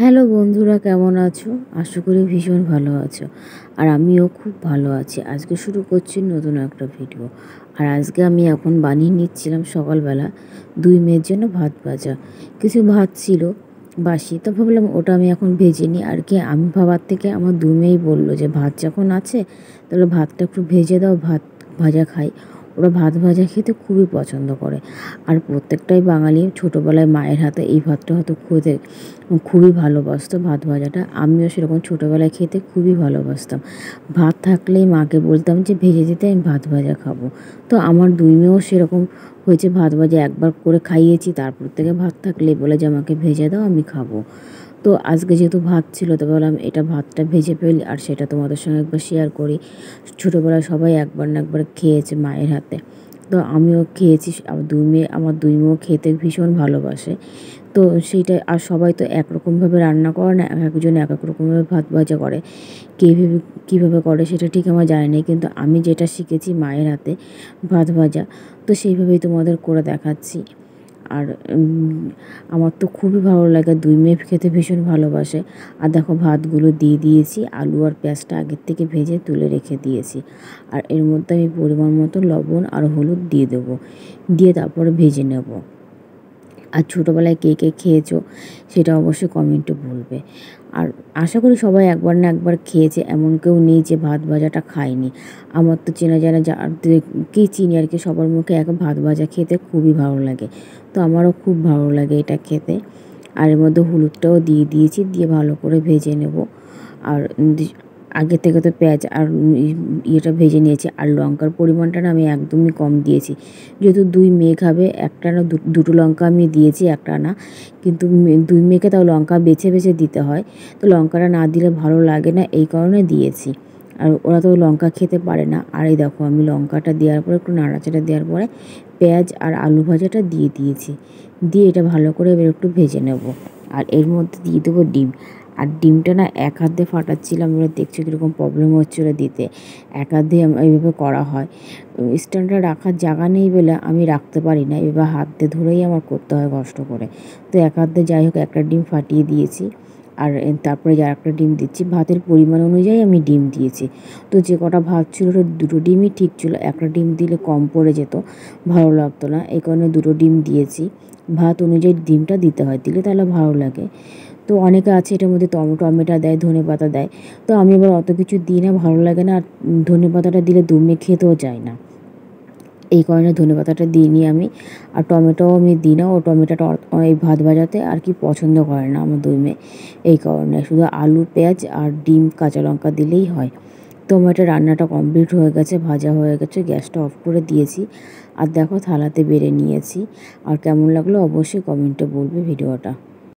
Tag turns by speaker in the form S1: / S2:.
S1: Hello বন্ধুরা, কেমন আছো? আশা করি ভীষণ ভালো আছো। আর আমিও খুব ভালো আছি। আজকে শুরু করছি নতুন একটা ভিডিও। আর আজকে আমি এখন বানিয়ে নিচ্ছিলাম সকালবেলা 2 মেয়ের জন্য ভাত ভাজা। কিছু ভাত ছিল বাসি, তো ভাবলাম ওটা আমি এখন ভেজে নিই। আর কি আমি ভাবার থেকে আমার 2 মেয়েই বললো যে ভাত যখন আছে তাহলে ভাতটা একটু ভেজে দাও, ভাত ভাজা খাই। ওরা ভাত ভাজা খেতে খুবই পছন্দ করে। আর প্রত্যেকটাই বাঙালি ছোটোবেলায় মায়ের হাতে এই ভাতটা হয়তো খেতে খুবই ভালোবাসতো। ভাত ভাজাটা আমিও সেরকম ছোটোবেলায় খেতে খুবই ভালোবাসতাম। ভাত থাকলেই মাকে বলতাম যে ভেজে দিতে, আমি ভাত ভাজা খাবো। তো আমার 2 মেয়েও সেরকম হয়েছে, ভাত ভাজা একবার করে খাইয়েছি, তারপর থেকে ভাত থাকলেই বলে যে আমাকে ভেজে দাও, আমি খাবো। তো আজকে যেহেতু ভাত ছিল তো ভাবলাম এটা ভাতটা ভেজে ফেলি আর সেটা তোমাদের সঙ্গে একবার শেয়ার করি। ছোটোবেলায় সবাই একবার না একবার খেয়েছে মায়ের হাতে, তো আমিও খেয়েছি। আমার 2 মেয়েও খেতে ভীষণ ভালোবাসে। তো সেইটা আর সবাই তো একরকমভাবে রান্না করে না, একজন এক এক রকমভাবে ভাত ভাজা করে। কীভাবে করে সেটা ঠিক আমার জানি না, কিন্তু আমি যেটা শিখেছি মায়ের হাতে ভাত ভাজা, তো সেইভাবেই তোমাদের করে দেখাচ্ছি। আর আমার তো খুবই ভালো লাগে, 2 মেয়ে খেতে ভীষণ ভালোবাসে। আর দেখো ভাতগুলো দিয়ে দিয়েছি, আলু আর পেঁয়াজটা আগের থেকে ভেজে তুলে রেখে দিয়েছি। আর এর মধ্যে আমি পরিমাণ মতো লবণ আর হলুদ দিয়ে দেবো, দিয়ে তারপরে ভেজে নেব। আর ছোটোবেলায় কে কে খেয়েছো সেটা অবশ্যই কমেন্টে বলবে। আর আশা করি সবাই একবার না একবার খেয়েছে, এমন কেউ নেই যে ভাত ভাজাটা খায়নি। আমার তো চেনা জানা যাদেরকে চিনি আর কি, সবার মুখে এক ভাত ভাজা খেতে খুবই ভালো লাগে। তো আমারও খুব ভালো লাগে এটা খেতে। আর এর মধ্যে হলুদটাও দিয়ে দিয়েছি, দিয়ে ভালো করে ভেজে নেব। আর আগে থেকে তো পেঁয়াজ আর ইয়েটা ভেজে নিয়েছি। আর লঙ্কার পরিমাণটা না আমি একদমই কম দিয়েছি, যেহেতু 2 মেয়ে খাবে। একটা না দুটো লঙ্কা আমি দিয়েছি, একটা না, কিন্তু 2 মেয়েকে তাও লঙ্কা বেছে বেছে দিতে হয়। তো লঙ্কাটা না দিলে ভালো লাগে না, এই কারণে দিয়েছি। আর ওরা তো লঙ্কা খেতে পারে না। আর এই দেখো আমি লঙ্কাটা দেওয়ার পরে একটু নাড়াচাড়া দেওয়ার পরে পেঁয়াজ আর আলু ভাজাটা দিয়ে দিয়েছি, দিয়ে এটা ভালো করে এবার একটু ভেজে নেব। আর এর মধ্যে দিয়ে দেবো ডিম। আর ডিমটা না এক হাত দিয়ে ফাটাচ্ছিলাম, এবার দেখছো কীরকম প্রবলেম হচ্ছিলো দিতে। এক হাত দিয়ে এইভাবে করা হয়, স্ট্যান্ডটা রাখার জায়গা নেই বলে আমি রাখতে পারি না, এবার হাত দিয়ে ধরেই আমার করতে হয় কষ্ট করে। তো এক হাত দিয়ে যাই হোক একটা ডিম ফাটিয়ে দিয়েছি। আর তারপরে আর একটা ডিম দিচ্ছি, ভাতের পরিমাণ অনুযায়ী আমি ডিম দিয়েছি। তো যে কটা ভাত ছিল দুটো ডিমই ঠিক ছিল, একটা ডিম দিলে কম পড়ে যেত, ভালো লাগতো না, এই কারণে দুটো ডিম দিয়েছি। ভাত অনুযায়ী ডিমটা দিতে হয়, দিলে তাহলে ভালো লাগে। তো অনেকে আছে এটার মধ্যে টমেটো দেয়, ধনেপাতা দেয়। তো আমি এবার অত কিছু দিই না, ভালো লাগে না। আর ধনেপাতাটা দিলে 2 মেয়ে খেতেও যায় না, এই কারণে ধনেপাতাটা দিইনি আমি। আর টমেটোও আমি দিই না, ও টমেটোটা এই ভাত ভাজাতে আর কি পছন্দ করে না আমার 2 মেয়ে, এই কারণে। শুধু আলু, পেঁয়াজ আর ডিম, কাঁচা লঙ্কা দিলেই হয়। তো আমার এটা রান্নাটা কমপ্লিট হয়ে গেছে, ভাজা হয়ে গেছে, গ্যাসটা অফ করে দিয়েছি। আর দেখো থালাতে বেড়ে নিয়েছি। আর কেমন লাগলো অবশ্যই কমেন্টে বলবে ভিডিওটা।